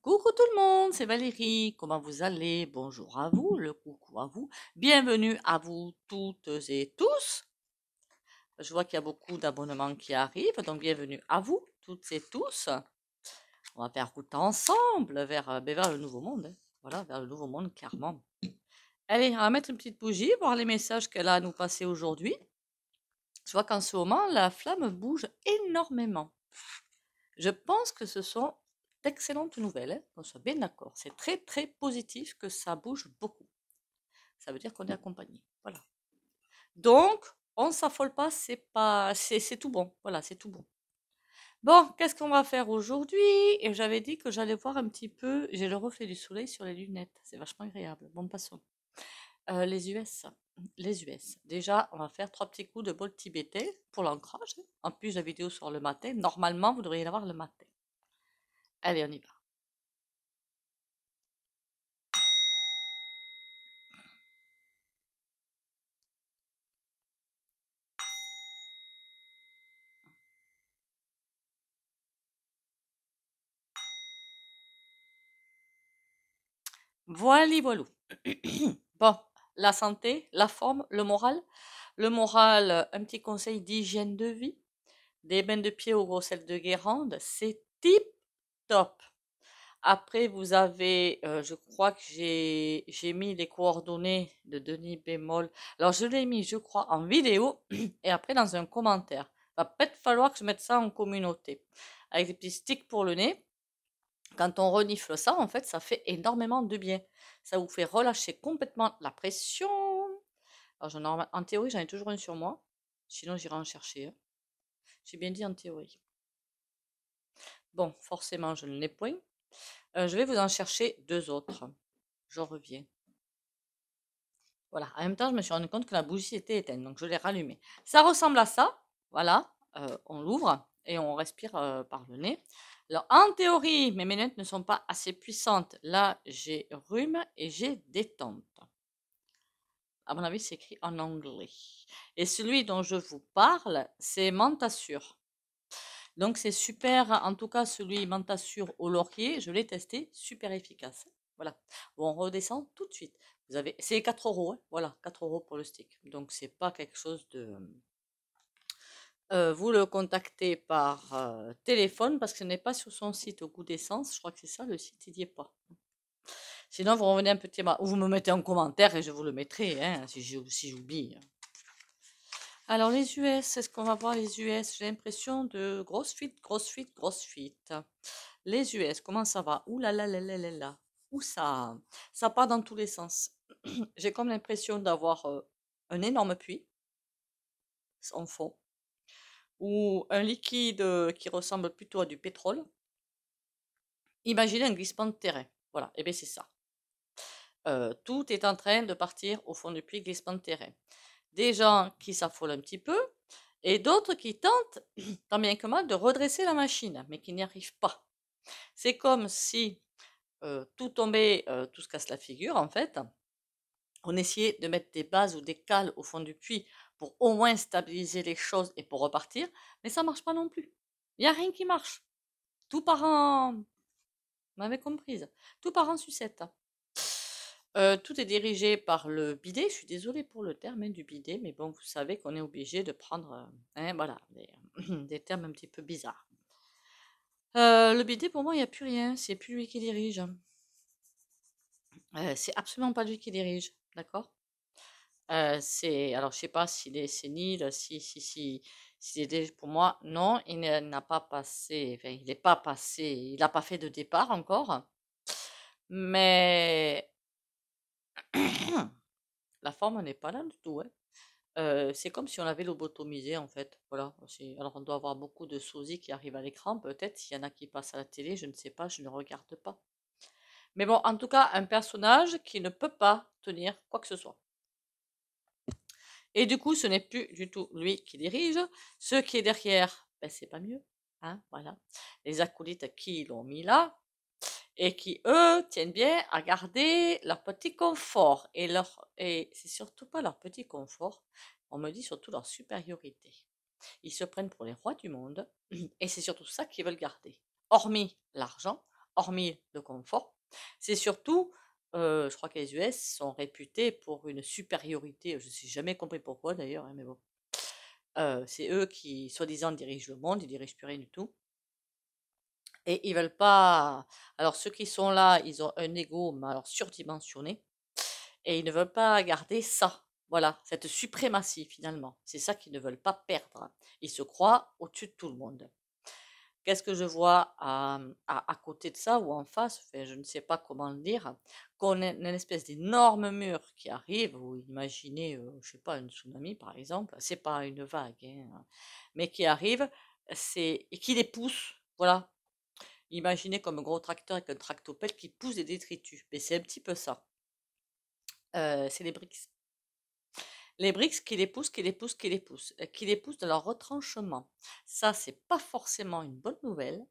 Coucou tout le monde, c'est Valérie. Comment vous allez? Bonjour à vous, le coucou à vous. Bienvenue à vous toutes et tous. Je vois qu'il y a beaucoup d'abonnements qui arrivent, donc bienvenue à vous toutes et tous. On va faire route ensemble vers le nouveau monde, hein. Voilà, vers le nouveau monde, clairement. Allez, on va mettre une petite bougie, voir les messages qu'elle a à nous passer aujourd'hui. Je vois qu'en ce moment, la flamme bouge énormément. Je pense que ce sont d'excellentes nouvelles, hein, qu'on soit bien d'accord. C'est très très positif que ça bouge beaucoup. Ça veut dire qu'on est accompagné. Voilà. Donc, on ne s'affole pas, c'est tout bon. Voilà, c'est tout bon. Bon, qu'est-ce qu'on va faire aujourd'hui? Et j'avais dit que j'allais voir un petit peu. J'ai le reflet du soleil sur les lunettes. C'est vachement agréable. Bon, passons. Les US. Les US. Déjà, on va faire 3 petits coups de bol tibétain pour l'ancrage. En plus, la vidéo sur le matin. Normalement, vous devriez l'avoir le matin. Allez, on y va. Voilà, voilou. Bon, la santé, la forme, le moral. Le moral, un petit conseil d'hygiène de vie. Des bains de pied au gros sel de Guérande, c'est tip top. Après, vous avez, je crois que j'ai mis les coordonnées de Denis Bémol. Alors, je l'ai mis, je crois, en vidéo et après dans un commentaire. Va peut-être falloir que je mette ça en communauté. Avec des petits sticks pour le nez. Quand on renifle ça, en fait, ça fait énormément de bien. Ça vous fait relâcher complètement la pression. Alors, en théorie, j'en ai toujours une sur moi. Sinon, j'irai en chercher un. J'ai bien dit en théorie. Bon, forcément, je ne l'ai point. Je vais vous en chercher deux autres. Je reviens. Voilà. En même temps, je me suis rendu compte que la bougie était éteinte, donc je l'ai rallumée. Ça ressemble à ça. Voilà. On l'ouvre et on respire par le nez. Alors, en théorie, mes lunettes ne sont pas assez puissantes. Là, j'ai rhume et j'ai détente. À mon avis, c'est écrit en anglais. Et celui dont je vous parle, c'est Mentasur. Donc, c'est super. En tout cas, celui Mentasur au laurier, je l'ai testé, super efficace. Voilà. Bon, on redescend tout de suite. Vous avez, c'est 4 euros, hein. Voilà, 4 euros pour le stick. Donc, c'est pas quelque chose de. Vous le contactez par téléphone parce que ce n'est pas sur son site au goût d'essence. Je crois que c'est ça, le site, il n'y est pas. Sinon, vous revenez un petit ou vous me mettez en commentaire et je vous le mettrai, hein, si j'oublie. Alors, les US, est-ce qu'on va voir les US? J'ai l'impression de grosse fuite, grosse fuite, grosse fuite. Les US, comment ça va? Ouh là là là là là là. Où ça part dans tous les sens. J'ai comme l'impression d'avoir un énorme puits en fond ou un liquide qui ressemble plutôt à du pétrole. Imaginez un glissement de terrain. Voilà, et bien c'est ça. Tout est en train de partir au fond du puits, glissement de terrain. Des gens qui s'affolent un petit peu et d'autres qui tentent, tant bien que mal, de redresser la machine, mais qui n'y arrivent pas. C'est comme si tout tombait, tout se casse la figure en fait. On essayait de mettre des bases ou des cales au fond du puits pour au moins stabiliser les choses et pour repartir, mais ça marche pas non plus. Il n'y a rien qui marche. Tout part en... Vous m'avez comprise. Tout part en sucette. Tout est dirigé par le bidet. Je suis désolée pour le terme, hein, du bidet, mais bon, vous savez qu'on est obligé de prendre hein, voilà, des termes un petit peu bizarres. Le bidet, pour moi, il n'y a plus rien. C'est plus lui qui dirige. C'est absolument pas lui qui dirige, d'accord? Alors je sais pas s'il est sénile, s'il est pour moi, non, n'a pas passé, enfin, il n'est pas passé, il n'a pas fait de départ encore, mais la forme n'est pas là du tout, hein. C'est comme si on l'avait lobotomisé en fait, voilà. Alors on doit avoir beaucoup de sosies qui arrivent à l'écran, peut-être, s'il y en a qui passent à la télé, je ne sais pas, je ne regarde pas. Mais bon, en tout cas, un personnage qui ne peut pas tenir quoi que ce soit. Et du coup, ce n'est plus du tout lui qui dirige. Ce qui est derrière, ben, c'est pas mieux. Hein, voilà. Les acolytes qui l'ont mis là et qui, eux, tiennent bien à garder leur petit confort. Et c'est surtout pas leur petit confort, on me dit surtout leur supériorité. Ils se prennent pour les rois du monde et c'est surtout ça qu'ils veulent garder. Hormis l'argent, hormis le confort. C'est surtout, je crois que les US sont réputés pour une supériorité, je ne sais jamais compris pourquoi d'ailleurs, hein, mais bon. C'est eux qui, soi-disant, dirigent le monde, ils dirigent plus rien du tout. Et ils veulent pas. Alors, ceux qui sont là, ils ont un ego, mais alors surdimensionné. Et ils ne veulent pas garder ça. Voilà, cette suprématie finalement. C'est ça qu'ils ne veulent pas perdre. Ils se croient au-dessus de tout le monde. Qu'est-ce que je vois à côté de ça ou en face, enfin, je ne sais pas comment le dire, qu'on a une espèce d'énorme mur qui arrive, ou imaginez, je sais pas, une tsunami par exemple, c'est pas une vague, hein, mais qui arrive, et qui les pousse, voilà. Imaginez comme un gros tracteur avec un tractopelle qui pousse des détritus. Mais c'est un petit peu ça. C'est les briques. Les briques qui les poussent, qui les poussent, qui les poussent, qui les poussent dans leur retranchement. Ça, c'est pas forcément une bonne nouvelle,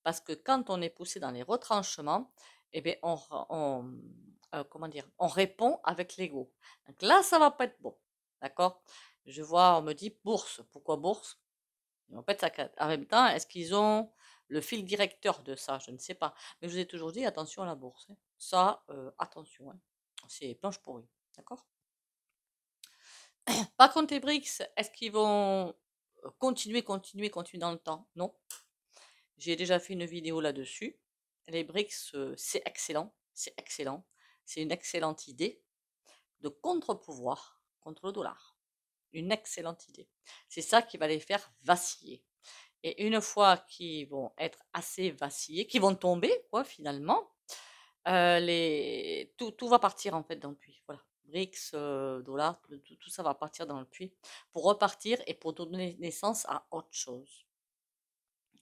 parce que quand on est poussé dans les retranchements, eh bien, comment dire, on répond avec l'ego. Donc là, ça va pas être bon. D'accord? Je vois, on me dit bourse. Pourquoi bourse? En fait, en même temps, est-ce qu'ils ont le fil directeur de ça? Je ne sais pas. Mais je vous ai toujours dit, attention à la bourse, hein. Ça, attention, hein. C'est planche pourrie. D'accord? Par contre, les BRICS, est-ce qu'ils vont continuer dans le temps? Non. J'ai déjà fait une vidéo là-dessus. Les BRICS, c'est excellent. C'est excellent. C'est une excellente idée de contre-pouvoir contre le dollar. Une excellente idée. C'est ça qui va les faire vaciller. Et une fois qu'ils vont être assez vacillés, qu'ils vont tomber, quoi, finalement, tout va partir en fait dans le puits. Voilà. BRICS, dollars, tout ça va partir dans le puits pour repartir et pour donner naissance à autre chose.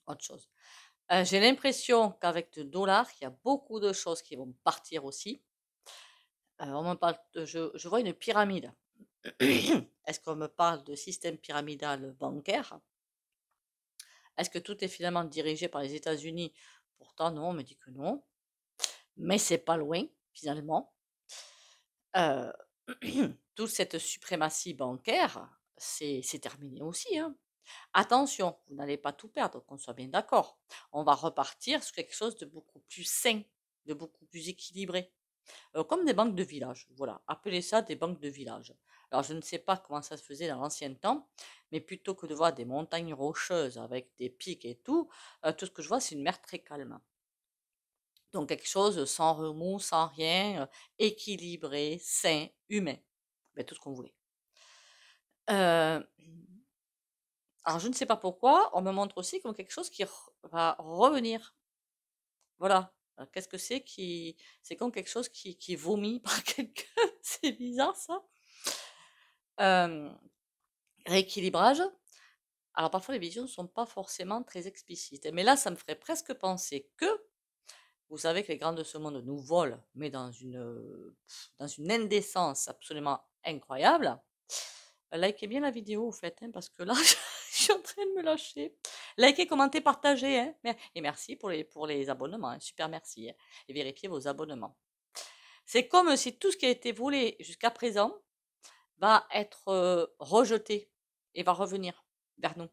Autre chose. J'ai l'impression qu'avec le dollar, il y a beaucoup de choses qui vont partir aussi. On me parle je vois une pyramide. Est-ce qu'on me parle de système pyramidal bancaire? Est-ce que tout est finalement dirigé par les États-Unis? Pourtant, non, on me dit que non. Mais c'est pas loin, finalement. Euh, toute cette suprématie bancaire, c'est terminé aussi, hein. Attention, vous n'allez pas tout perdre, qu'on soit bien d'accord. On va repartir sur quelque chose de beaucoup plus sain, de beaucoup plus équilibré. Comme des banques de village, voilà. Appelez ça des banques de village. Alors, je ne sais pas comment ça se faisait dans l'ancien temps, mais plutôt que de voir des montagnes rocheuses avec des pics et tout ce que je vois, c'est une mer très calme. Donc quelque chose sans remous, sans rien, équilibré, sain, humain. Ben, tout ce qu'on voulait. Euh, alors je ne sais pas pourquoi, on me montre aussi comme quelque chose qui va revenir. Voilà. Qu'est-ce que c'est qui... C'est comme quelque chose qui est vomi par quelqu'un. C'est bizarre ça. Rééquilibrage. Alors parfois les visions ne sont pas forcément très explicites. Mais là, ça me ferait presque penser que vous savez que les grands de ce monde nous volent, mais dans une indécence absolument incroyable. Likez bien la vidéo, vous faites, hein, parce que là, je suis en train de me lâcher. Likez, commentez, partagez. Hein, et merci pour les abonnements. Hein, super merci. Hein, et vérifiez vos abonnements. C'est comme si tout ce qui a été volé jusqu'à présent va être rejeté et va revenir vers nous.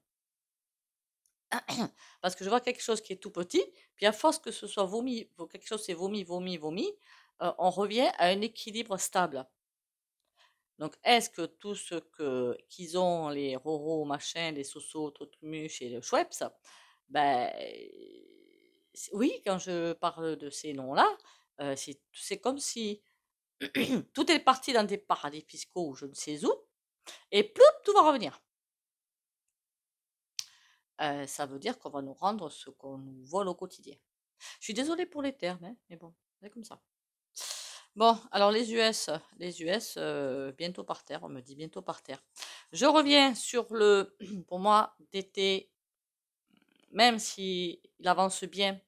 Parce que je vois quelque chose qui est tout petit, puis à force que ce soit vomi, quelque chose c'est vomi, on revient à un équilibre stable. Donc, est-ce que tout ce qu'ils ont, les Roro, machin, les Soso, Totmuche et le Schweppes, ben, oui, quand je parle de ces noms-là, c'est comme si tout est parti dans des paradis fiscaux ou je ne sais où, et ploup, tout va revenir. Ça veut dire qu'on va nous rendre ce qu'on nous vole au quotidien. Je suis désolée pour les termes, hein, mais bon, c'est comme ça. Bon, alors les US, bientôt par terre, on me dit bientôt par terre. Je reviens sur pour moi, d'été, même s'il avance bien,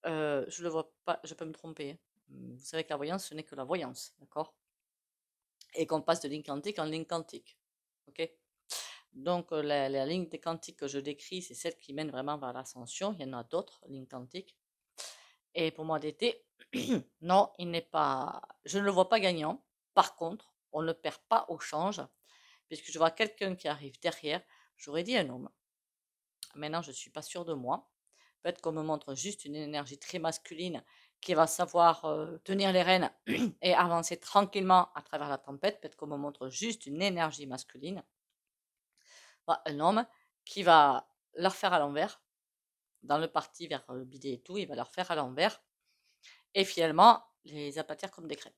je le vois pas, je peux me tromper, hein. Vous savez que la voyance, ce n'est que la voyance, d'accord? Et qu'on passe de ligne quantique en ligne quantique, ok? Donc, la ligne des quantiques que je décris, c'est celle qui mène vraiment vers l'ascension. Il y en a d'autres, lignes quantiques. Et pour moi d'été, non, je ne le vois pas gagnant. Par contre, on ne perd pas au change, puisque je vois quelqu'un qui arrive derrière. J'aurais dit un homme. Maintenant, je ne suis pas sûre de moi, peut être qu'on me montre juste une énergie très masculine qui va savoir tenir les rênes et avancer tranquillement à travers la tempête. Peut-être qu'on me montre juste une énergie masculine. Un homme qui va leur faire à l'envers, dans le parti vers le bidet et tout, il va leur faire à l'envers et finalement les aplatir comme des crêpes.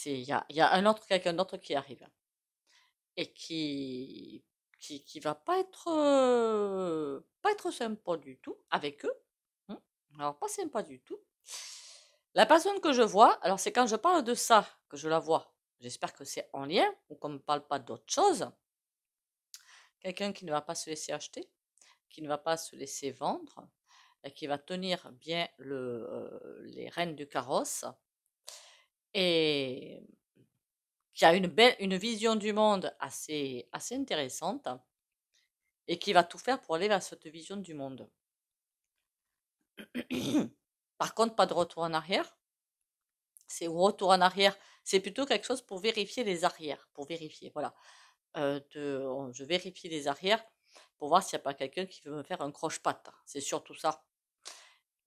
Il y a un autre, quelqu'un d'autre qui arrive et qui va pas être sympa du tout avec eux. Alors, pas sympa du tout. La personne que je vois, alors c'est quand je parle de ça que je la vois. J'espère que c'est en lien ou qu'on ne me parle pas d'autre chose. Quelqu'un qui ne va pas se laisser acheter, qui ne va pas se laisser vendre, et qui va tenir bien les rênes du carrosse et qui a une vision du monde assez intéressante et qui va tout faire pour aller vers cette vision du monde. Par contre, pas de retour en arrière. C'est retour en arrière, c'est plutôt quelque chose pour vérifier les arrières, pour vérifier, voilà. Je vérifie les arrières pour voir s'il n'y a pas quelqu'un qui veut me faire un croche-patte. C'est surtout ça.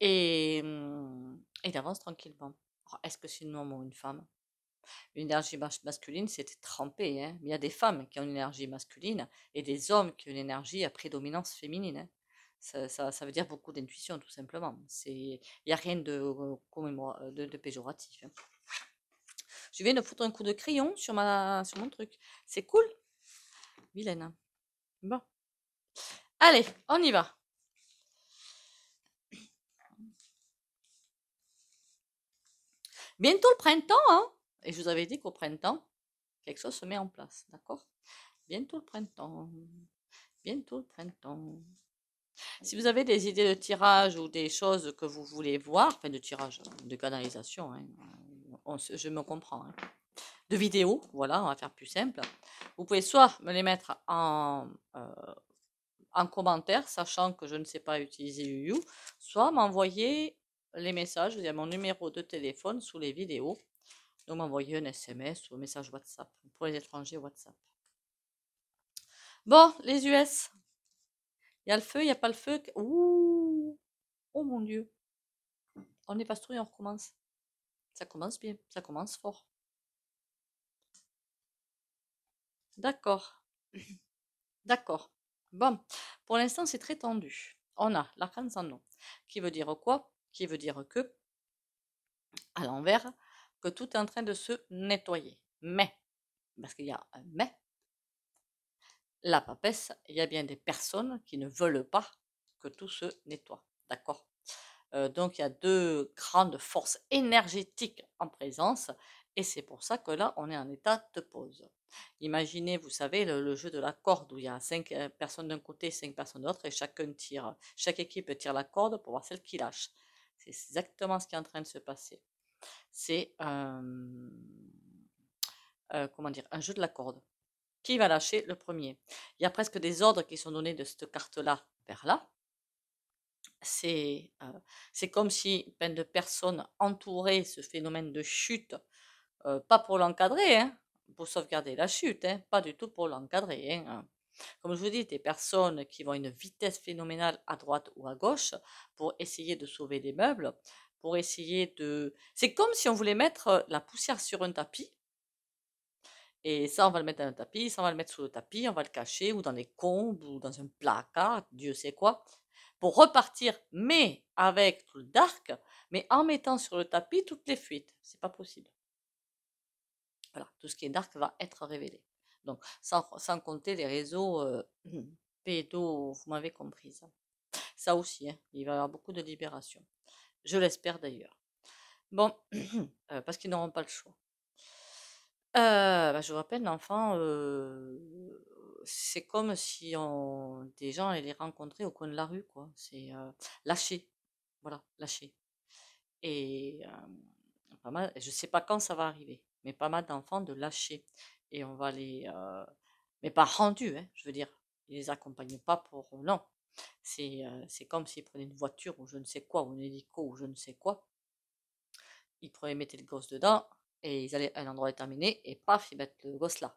Et il avance tranquillement. Est-ce que c'est un homme ou une femme? Une énergie masculine, c'était trempé, hein. Mais il y a des femmes qui ont une énergie masculine et des hommes qui ont une énergie à prédominance féminine, hein. Ça veut dire beaucoup d'intuition, tout simplement. Il n'y a rien de péjoratif, hein. Je viens de foutre un coup de crayon sur mon truc. C'est cool. Vilaine. Bon. Allez, on y va. Bientôt le printemps, hein. Et je vous avais dit qu'au printemps, quelque chose se met en place, d'accord? Bientôt le printemps. Bientôt le printemps. Si vous avez des idées de tirage ou des choses que vous voulez voir, enfin de tirage, de canalisation, hein, je me comprends, hein, de vidéos, voilà, on va faire plus simple. Vous pouvez soit me les mettre en commentaire, sachant que je ne sais pas utiliser UU, soit m'envoyer les messages, il y a mon numéro de téléphone sous les vidéos, donc m'envoyer un SMS ou un message WhatsApp, pour les étrangers WhatsApp. Bon, les US, il y a le feu, il n'y a pas le feu. Ouh, oh mon Dieu, on est pastouille, on recommence. Ça commence bien, ça commence fort. D'accord, d'accord. Bon, pour l'instant, c'est très tendu. On a l'arcane sans nom, qui veut dire quoi? Qui veut dire que, à l'envers, que tout est en train de se nettoyer. Mais, parce qu'il y a un mais, la papesse, il y a bien des personnes qui ne veulent pas que tout se nettoie. D'accord? Donc il y a deux grandes forces énergétiques en présence et c'est pour ça que là on est en état de pause. Imaginez, vous savez, le jeu de la corde où il y a 5 personnes d'un côté, 5 personnes de l'autre et chaque équipe tire la corde pour voir celle qui lâche. C'est exactement ce qui est en train de se passer. C'est comment dire, un jeu de la corde. Qui va lâcher le premier? Il y a presque des ordres qui sont donnés de cette carte-là vers là. C'est comme si plein de personnes entouraient ce phénomène de chute, pas pour l'encadrer, hein, pour sauvegarder la chute, hein, pas du tout pour l'encadrer, hein. Comme je vous dis, des personnes qui vont à une vitesse phénoménale à droite ou à gauche pour essayer de sauver des meubles, pour essayer de... C'est comme si on voulait mettre la poussière sur un tapis, et ça, on va le mettre dans un tapis, ça, on va le mettre sous le tapis, on va le cacher, ou dans les combles, ou dans un placard, Dieu sait quoi, pour repartir, mais avec tout le dark, mais en mettant sur le tapis toutes les fuites. C'est pas possible. Voilà, tout ce qui est dark va être révélé. Donc, sans compter les réseaux pédos, vous m'avez compris. Ça aussi, hein, il va y avoir beaucoup de libération. Je l'espère d'ailleurs. Bon, parce qu'ils n'auront pas le choix. Je vous rappelle, l'enfant, c'est comme si des gens allaient les rencontrer au coin de la rue, quoi. C'est lâché, voilà, lâché. Et pas mal, je sais pas quand ça va arriver, mais pas mal d'enfants de lâcher. Et on va mais pas rendus, hein, je veux dire. Ils les accompagnent pas pour, non. C'est comme s'ils prenaient une voiture ou je ne sais quoi, ou un hélico ou je ne sais quoi. Ils mettaient le gosse dedans et ils allaient à un endroit déterminé et paf, ils mettent le gosse là.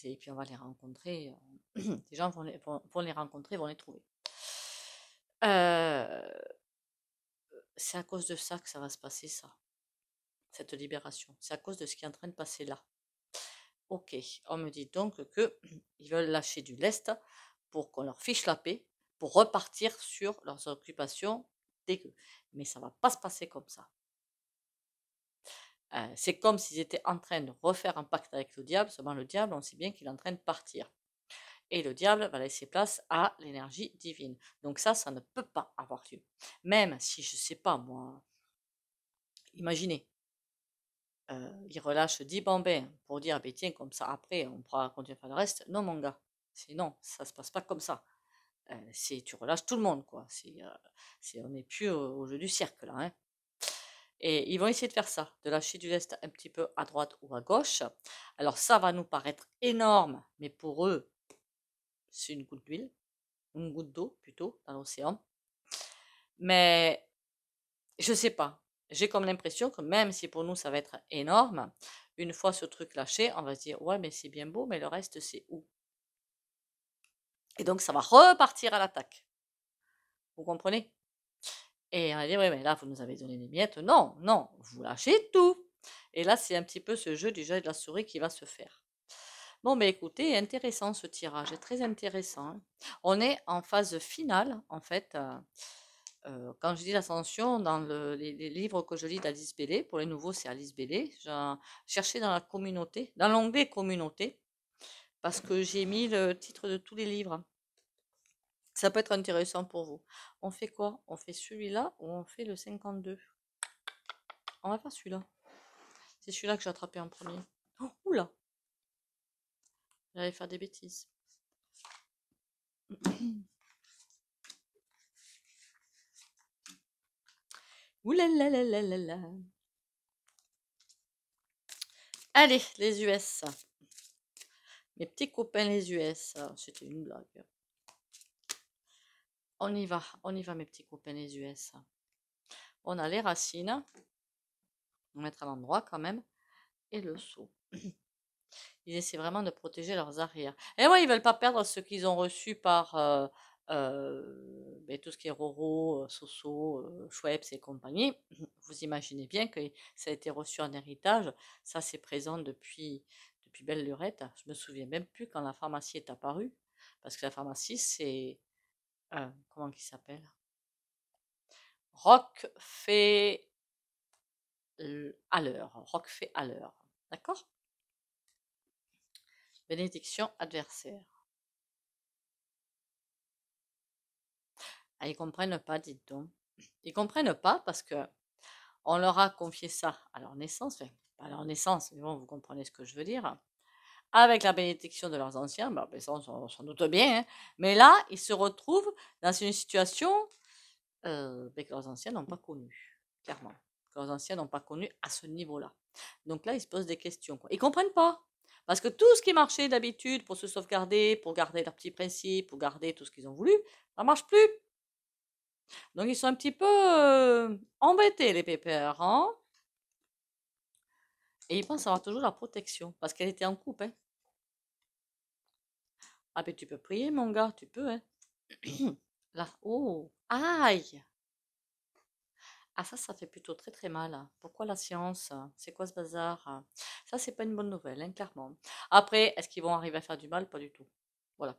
Et puis on va les rencontrer. Les gens vont les rencontrer, vont les trouver. C'est à cause de ça que ça va se passer, ça, cette libération. C'est à cause de ce qui est en train de passer là. Ok, on me dit donc que ils veulent lâcher du lest pour qu'on leur fiche la paix, pour repartir sur leurs occupations dégueu. Mais ça va pas se passer comme ça. C'est comme s'ils étaient en train de refaire un pacte avec le diable, seulement le diable, on sait bien qu'il est en train de partir. Et le diable va laisser place à l'énergie divine. Donc ça ne peut pas avoir lieu. Même si, je sais pas moi, imaginez, il relâche 10 bambins pour dire, ben tiens, comme ça après, on pourra continuer à faire le reste. Non, mon gars, non, ça se passe pas comme ça. Tu relâches tout le monde, quoi. On n'est plus au jeu du cirque, là. Hein. Et ils vont essayer de faire ça, de lâcher du lest un petit peu à droite ou à gauche. Alors ça va nous paraître énorme, mais pour eux, c'est une goutte d'huile, une goutte d'eau plutôt, dans l'océan. Mais je sais pas. J'ai comme l'impression que même si pour nous ça va être énorme, une fois ce truc lâché, on va se dire ouais mais c'est bien beau, mais le reste c'est où? Et donc ça va repartir à l'attaque. Vous comprenez? Et on va dire ouais mais là vous nous avez donné des miettes. Non, non, vous lâchez tout. Et là c'est un petit peu ce jeu du chat et de la souris qui va se faire. Bon ben écoutez, intéressant ce tirage, très intéressant. Hein. On est en phase finale en fait. Quand je dis l'ascension, dans les livres que je lis d'Alice Bellé, pour les nouveaux, c'est Alice Bellé. J'ai cherché dans la communauté, dans l'onglet communauté, parce que j'ai mis le titre de tous les livres. Ça peut être intéressant pour vous. On fait quoi? On fait celui-là ou on fait le 52? On va faire celui-là. C'est celui-là que j'ai attrapé en premier. Oh, oula! J'allais faire des bêtises. Oula là là là là là. Allez, les US. Mes petits copains les US. C'était une blague. On y va mes petits copains les US. On a les racines, on va mettre à l'endroit quand même, et le seau. Ils essaient vraiment de protéger leurs arrières. Et ouais, ils veulent pas perdre ce qu'ils ont reçu par tout ce qui est Roro, Soso, Schweppes et compagnie. Vous imaginez bien que ça a été reçu en héritage. Ça, c'est présent depuis belle lurette. Je me souviens même plus quand la pharmacie est apparue. Parce que la pharmacie, c'est... comment il s'appelle? Rock fait à l'heure. Rock fait à l'heure. D'accord? Bénédiction adversaire. Ah, ils comprennent pas, dites donc. Ils comprennent pas parce que on leur a confié ça à leur naissance, enfin, pas à leur naissance, mais bon, vous comprenez ce que je veux dire. Avec la bénédiction de leurs anciens, ben ça, on s'en doute bien, hein. Mais là, ils se retrouvent dans une situation que leurs anciens n'ont pas connue, clairement. Que leurs anciens n'ont pas connu à ce niveau-là. Donc là, ils se posent des questions, quoi. Ils comprennent pas. Parce que tout ce qui marchait d'habitude pour se sauvegarder, pour garder leurs petits principes, pour garder tout ce qu'ils ont voulu, ça marche plus. Donc ils sont un petit peu embêtés, les pépères, hein. Et ils pensent avoir toujours la protection, parce qu'elle était en couple, hein. Ah ben tu peux prier, mon gars, tu peux, hein. Là, oh, aïe. Ah ça fait plutôt très très mal. Hein. Pourquoi la science? C'est quoi ce bazar? Ça, c'est pas une bonne nouvelle, hein, clairement. Après, est-ce qu'ils vont arriver à faire du mal? Pas du tout. Voilà.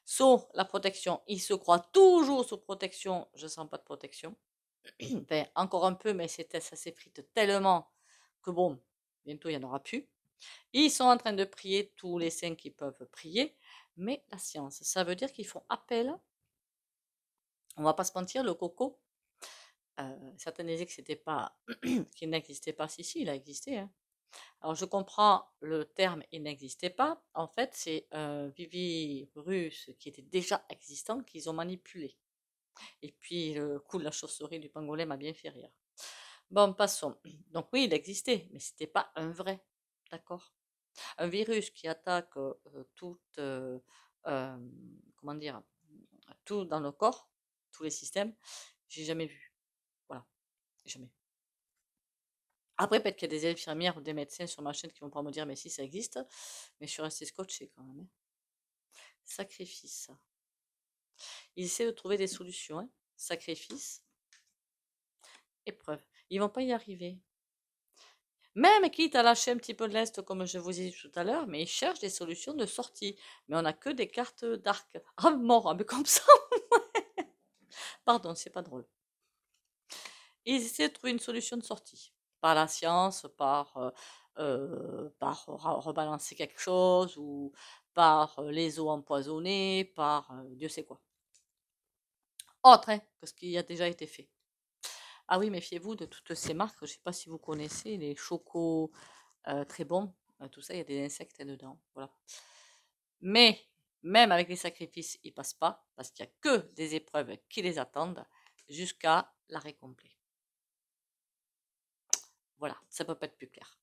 Sauf la protection. Ils se croient toujours sous protection. Je sens pas de protection. Enfin, encore un peu, mais ça s'effrite tellement que bon, bientôt il n'y en aura plus. Ils sont en train de prier tous les saints qui peuvent prier, mais la science, ça veut dire qu'ils font appel. On va pas se mentir, le coco, certains disaient que c'était pas, qu'il n'existait pas. Si, il a existé. Hein. Alors je comprends le terme il n'existait pas. En fait, c'est un virus qui était déjà existant qu'ils ont manipulé. Et puis le coup de la chauve-souris du pangolin m'a bien fait rire. Bon, passons. Donc oui, il existait, mais c'était pas un vrai. D'accord? Un virus qui attaque euh, comment dire, tout dans le corps, tous les systèmes, j'ai jamais vu. Voilà, jamais. Après, peut-être qu'il y a des infirmières ou des médecins sur ma chaîne qui vont pas me dire, mais si ça existe. Mais je suis restée scotchée quand même, hein. Sacrifice. Ils essaient de trouver des solutions, hein. Sacrifice, épreuve. Ils vont pas y arriver. Même quitte à lâcher un petit peu de l'Est, comme je vous ai dit tout à l'heure, mais ils cherchent des solutions de sortie. Mais on n'a que des cartes d'arc. Ah, mort, ah, mais comme ça. Pardon, c'est pas drôle. Ils essaient de trouver une solution de sortie. Par la science, par rebalancer quelque chose, ou par les eaux empoisonnées, par Dieu sait quoi. Autre, hein, que ce qui a déjà été fait. Ah oui, méfiez-vous de toutes ces marques. Je ne sais pas si vous connaissez les chocos très bons. Tout ça, il y a des insectes dedans. Voilà. Mais même avec les sacrifices, ils passent pas parce qu'il n'y a que des épreuves qui les attendent jusqu'à l'arrêt complet. Voilà, ça peut pas être plus clair.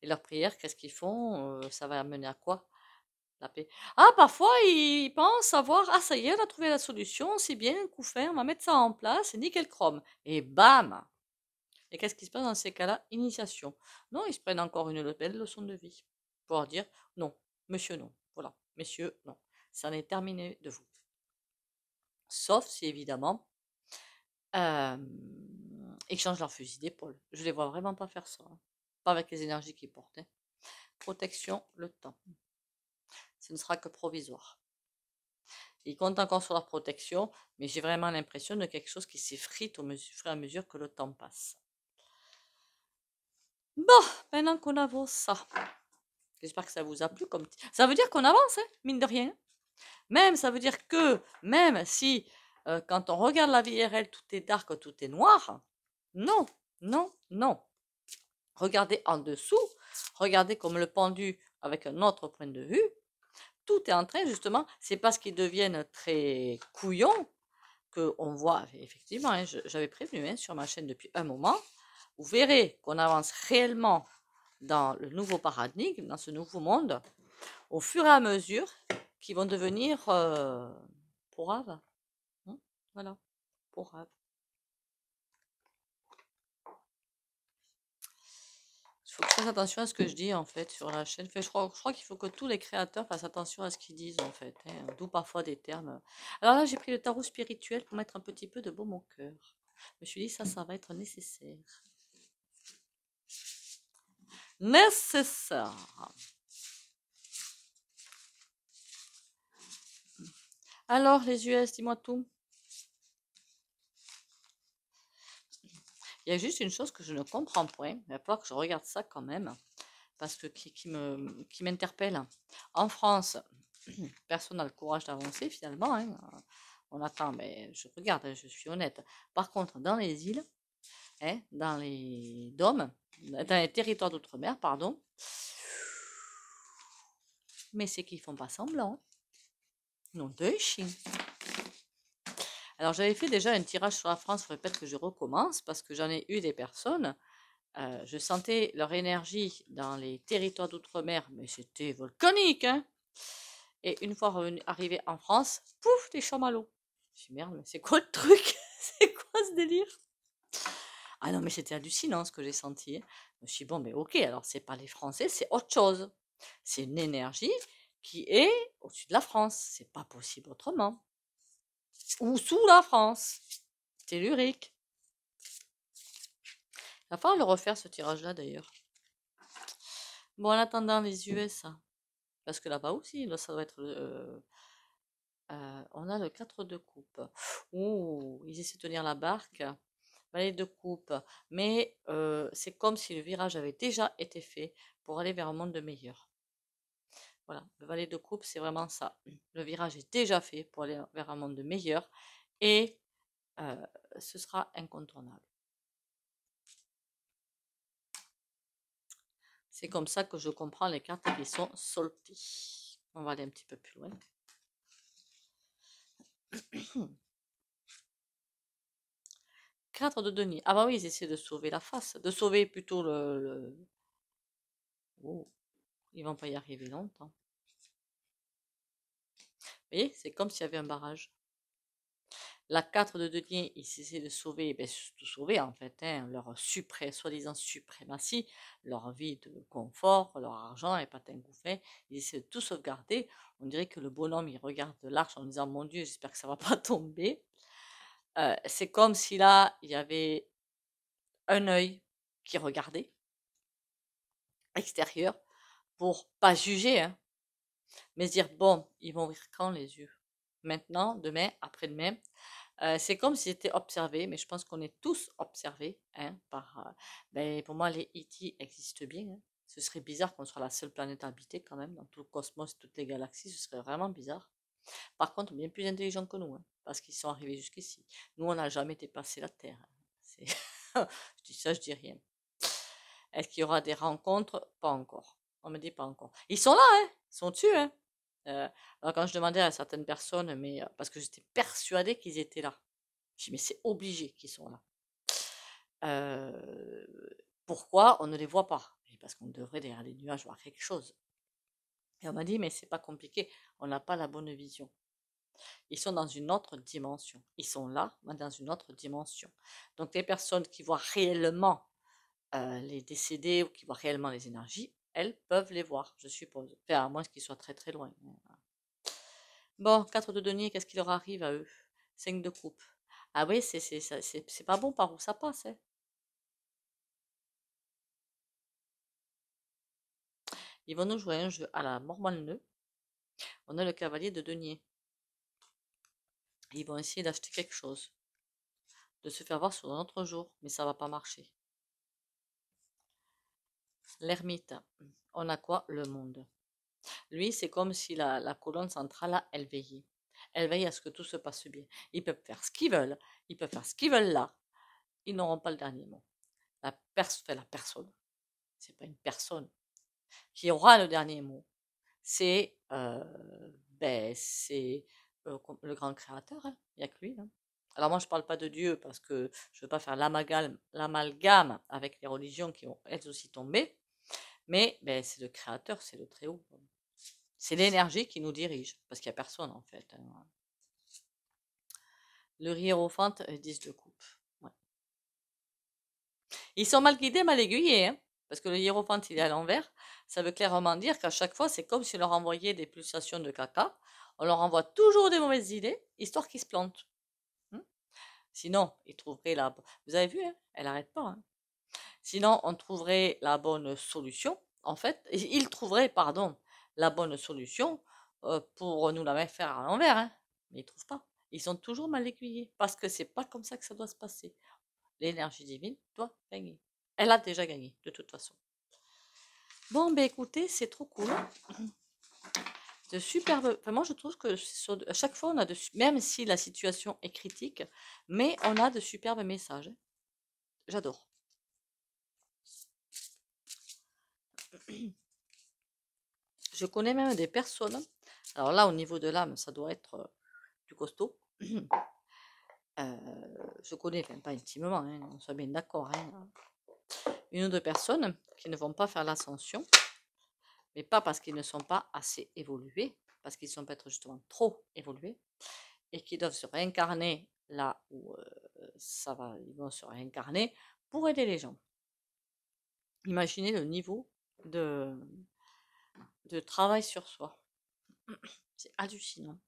Et leurs prières, qu'est-ce qu'ils font? Ça va amener à quoi? La paix. Ah, parfois, ils pensent savoir, ah, ça y est, on a trouvé la solution, c'est bien, coup fait, on va mettre ça en place, et nickel chrome. Et bam! Et qu'est-ce qui se passe dans ces cas-là? Initiation. Non, ils se prennent encore une belle leçon de vie. Pour dire, non, monsieur, non. Voilà, messieurs, non. Ça en est terminé de vous. Sauf si, évidemment, ils changent leur fusil d'épaule. Je les vois vraiment pas faire ça, hein. Pas avec les énergies qu'ils portent, hein. Protection, le temps. Ce ne sera que provisoire. Ils comptent encore sur leur protection, mais j'ai vraiment l'impression de quelque chose qui s'effrite au fur et à mesure que le temps passe. Bon, maintenant qu'on avance ça, j'espère que ça vous a plu. Ça veut dire qu'on avance, hein, mine de rien. Même, ça veut dire que, même si, quand on regarde la vie RL, tout est dark, tout est noir, non, non, non. Regardez en dessous, regardez comme le pendu avec un autre point de vue. Tout est en train, justement, c'est parce qu'ils deviennent très couillons qu'on voit, effectivement, hein, j'avais prévenu, hein, sur ma chaîne depuis un moment, vous verrez qu'on avance réellement dans le nouveau paradigme, dans ce nouveau monde, au fur et à mesure qu'ils vont devenir pourraves. Hein, voilà, pourraves. Il faut que je fasse attention à ce que je dis en fait sur la chaîne. Je crois qu'il faut que tous les créateurs fassent attention à ce qu'ils disent en fait, hein, d'où parfois des termes. Alors là, j'ai pris le tarot spirituel pour mettre un petit peu de baume au cœur. Je me suis dit, ça va être nécessaire. Nécessaire. Alors, les US, dis-moi tout. Il y a juste une chose que je ne comprends point. Il va falloir que je regarde ça quand même, parce que qui m'interpelle. En France, personne n'a le courage d'avancer finalement, hein. On attend, mais je regarde, hein, je suis honnête. Par contre, dans les îles, hein, dans les DOM, dans les territoires d'outre-mer, pardon, mais c'est qu'ils font pas semblant. Non, de chien. Alors, j'avais fait déjà un tirage sur la France, il faudrait peut-être que je recommence, parce que j'en ai eu des personnes, je sentais leur énergie dans les territoires d'outre-mer, mais c'était volcanique, hein. Et une fois arrivé en France, pouf, des chamallows. Je me suis dit, merde, mais c'est quoi le truc? C'est quoi ce délire? Ah non, mais c'était hallucinant ce que j'ai senti, hein. Je me suis dit, bon, mais ok, alors c'est pas les Français, c'est autre chose. C'est une énergie qui est au-dessus de la France. C'est pas possible autrement. Ou sous la France. Tellurique. Il va falloir le refaire ce tirage-là d'ailleurs. Bon, en attendant les US, parce que là-bas aussi, là, ça doit être. On a le 4 de coupe. Ouh, ils essaient de tenir la barque. Valet de coupe. Mais c'est comme si le virage avait déjà été fait pour aller vers un monde meilleur. Voilà, le valet de coupe, c'est vraiment ça. Le virage est déjà fait pour aller vers un monde meilleur et ce sera incontournable. C'est comme ça que je comprends les cartes qui sont sorties. On va aller un petit peu plus loin. 4 de denier. Ah bah oui, ils essaient de sauver la face. De sauver plutôt le... Oh, ils vont pas y arriver longtemps. Vous voyez, c'est comme s'il y avait un barrage. La 4 de denier, ils essaient de sauver, ben, tout sauver en fait, hein, leur soi-disant suprématie, leur vie de confort, leur argent et patin gouffin. Ils essaient de tout sauvegarder. On dirait que le bonhomme, il regarde l'arche en disant, mon Dieu, j'espère que ça va pas tomber. C'est comme si là, il y avait un œil qui regardait, extérieur, pour pas juger, hein, mais se dire, bon, ils vont ouvrir quand les yeux? Maintenant, demain, après-demain. C'est comme si c'était observé, mais je pense qu'on est tous observés, hein, ben, pour moi, les E.T. existent bien, hein. Ce serait bizarre qu'on soit la seule planète habitée quand même, dans tout le cosmos, toutes les galaxies, ce serait vraiment bizarre. Par contre, bien plus intelligents que nous, hein, parce qu'ils sont arrivés jusqu'ici. Nous, on n'a jamais dépassé la Terre, hein. Je dis ça, je dis rien. Est-ce qu'il y aura des rencontres? Pas encore. On me dit pas encore. Ils sont là, hein. Ils sont dessus, hein. Alors quand je demandais à certaines personnes, mais parce que j'étais persuadée qu'ils étaient là. Je dis, mais c'est obligé qu'ils sont là. Euh, Pourquoi on ne les voit pas? Parce qu'on devrait derrière les nuages voir quelque chose. Et on m'a dit, mais c'est pas compliqué, on n'a pas la bonne vision. Ils sont dans une autre dimension. Ils sont là, mais dans une autre dimension. Donc les personnes qui voient réellement les décédés ou qui voient réellement les énergies, elles peuvent les voir, je suppose. Enfin, à moins qu'ils soient très très loin. Bon, 4 de denier, qu'est-ce qui leur arrive à eux? 5 de coupe. Ah oui, c'est pas bon par où ça passe, hein. Ils vont nous jouer un jeu à la Mormolle-Neu. On a le cavalier de denier. Ils vont essayer d'acheter quelque chose, de se faire voir sur un autre jour, mais ça va pas marcher. L'ermite, on a quoi? Le monde. Lui, c'est comme si la colonne centrale, elle veillait. Elle veille à ce que tout se passe bien. Ils peuvent faire ce qu'ils veulent. Ils peuvent faire ce qu'ils veulent là. Ils n'auront pas le dernier mot. La personne, c'est pas une personne, qui aura le dernier mot, c'est le grand créateur, hein. Il n'y a que lui, hein. Alors moi, je ne parle pas de Dieu parce que je ne veux pas faire l'amalgame avec les religions qui vont elles aussi tomber, mais ben, c'est le créateur, c'est le très haut. C'est l'énergie qui nous dirige, parce qu'il n'y a personne en fait, hein. Le hiérophante, 10 de coupe. Ouais. Ils sont mal guidés, mal aiguillés, hein, parce que le hiérophante, il est à l'envers. Ça veut clairement dire qu'à chaque fois, c'est comme si on leur envoyait des pulsations de caca. On leur envoie toujours des mauvaises idées, histoire qu'ils se plantent. Hmm. Sinon, ils trouveraient la... Vous avez vu, hein, elle n'arrête pas, hein. Sinon, on trouverait la bonne solution. En fait, ils trouveraient, pardon, la bonne solution pour nous la faire à l'envers, hein. Mais ils ne trouvent pas. Ils sont toujours mal aiguillés, parce que c'est pas comme ça que ça doit se passer. L'énergie divine doit gagner. Elle a déjà gagné, de toute façon. Bon, ben écoutez, c'est trop cool. De superbes. Enfin, moi, je trouve que à chaque fois, on a même si la situation est critique, mais on a de superbes messages. J'adore. Je connais même des personnes. Alors là, au niveau de l'âme, ça doit être plus costaud. Je connais, enfin, pas intimement, hein, on soit bien d'accord, hein, une ou deux personnes qui ne vont pas faire l'ascension, mais pas parce qu'ils ne sont pas assez évolués, parce qu'ils sont peut-être justement trop évolués, et qui doivent se réincarner là où ils vont se réincarner pour aider les gens. Imaginez le niveau de travail sur soi. C'est hallucinant.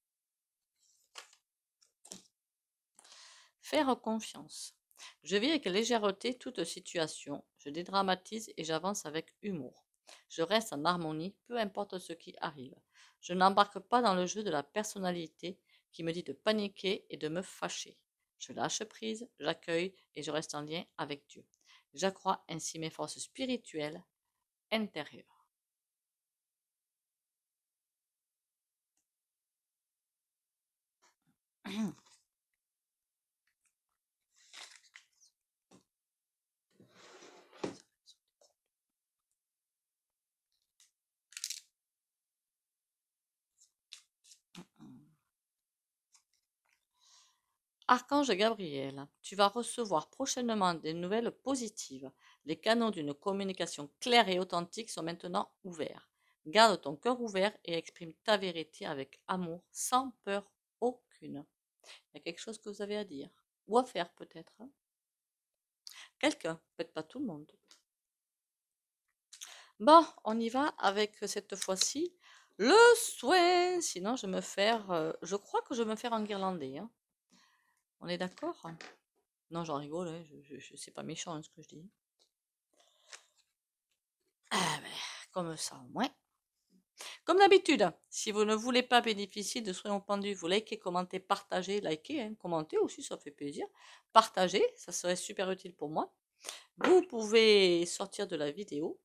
Faire confiance. Je vis avec légèreté toute situation, je dédramatise et j'avance avec humour. Je reste en harmonie, peu importe ce qui arrive. Je n'embarque pas dans le jeu de la personnalité qui me dit de paniquer et de me fâcher. Je lâche prise, j'accueille et je reste en lien avec Dieu. J'accrois ainsi mes forces spirituelles intérieures. Archange Gabriel, tu vas recevoir prochainement des nouvelles positives. Les canaux d'une communication claire et authentique sont maintenant ouverts. Garde ton cœur ouvert et exprime ta vérité avec amour, sans peur aucune. Il y a quelque chose que vous avez à dire. Ou à faire peut-être, hein. Quelqu'un, peut-être pas tout le monde. Bon, on y va avec cette fois-ci le soin. Sinon, je crois que je vais me faire enguirlander, hein. On est d'accord? Non, j'en rigole, hein. C'est pas méchant hein, ce que je dis. Ah ben, comme ça, au moins. Comme d'habitude, si vous ne voulez pas bénéficier de soins au pendu, vous likez, commentez, partagez, likez, hein, commentez aussi, ça fait plaisir. Partagez, ça serait super utile pour moi. Vous pouvez sortir de la vidéo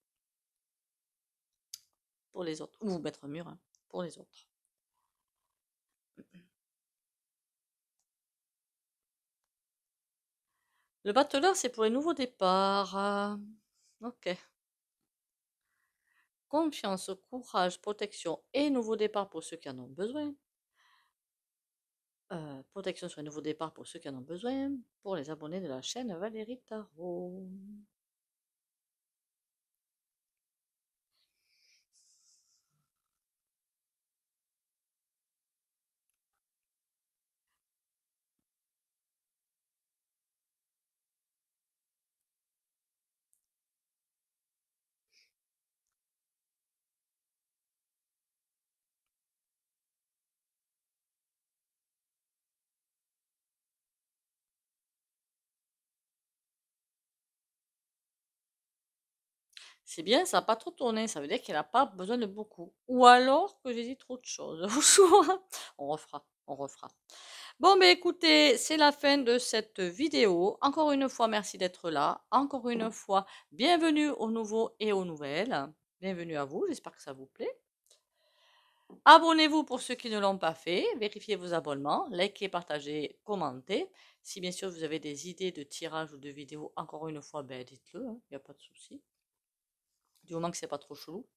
pour les autres, ou vous mettre un mur hein, pour les autres. Le battleur, c'est pour les nouveaux départs. Ok. Confiance, courage, protection et nouveau départ pour ceux qui en ont besoin. Protection sur les nouveaux départs pour ceux qui en ont besoin. Pour les abonnés de la chaîne Valérie Tarot. C'est bien, ça n'a pas trop tourné. Ça veut dire qu'il n'a pas besoin de beaucoup. Ou alors que j'ai dit trop de choses. On refera, on refera. Bon, mais écoutez, c'est la fin de cette vidéo. Encore une fois, merci d'être là. Encore une fois, bienvenue aux nouveaux et aux nouvelles. Bienvenue à vous, j'espère que ça vous plaît. Abonnez-vous pour ceux qui ne l'ont pas fait. Vérifiez vos abonnements. Likez, partagez, commentez. Si bien sûr vous avez des idées de tirage ou de vidéos, encore une fois, ben, dites-le, il n'y a pas de souci. Du moment que c'est pas trop chelou.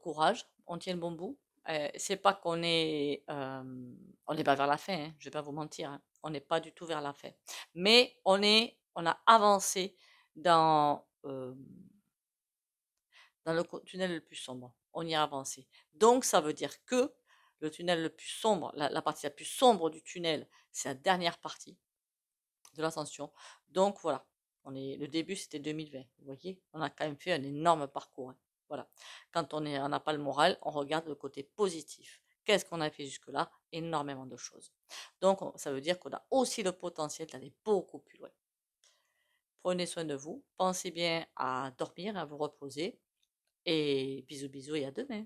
Courage, on tient le bon bout. C'est pas qu'on est, on n'est pas vers la fin, hein, je vais pas vous mentir, hein. On n'est pas du tout vers la fin. Mais on a avancé dans, dans le tunnel le plus sombre. On y a avancé. Donc ça veut dire que le tunnel le plus sombre, la partie la plus sombre du tunnel, c'est la dernière partie de l'ascension. Donc voilà, le début c'était 2020. Vous voyez, on a quand même fait un énorme parcours, hein. Voilà. Quand on n'a pas le moral, on regarde le côté positif. Qu'est-ce qu'on a fait jusque-là? Énormément de choses. Donc ça veut dire qu'on a aussi le potentiel d'aller beaucoup plus loin. Prenez soin de vous. Pensez bien à dormir, à vous reposer. Et bisous bisous et à demain.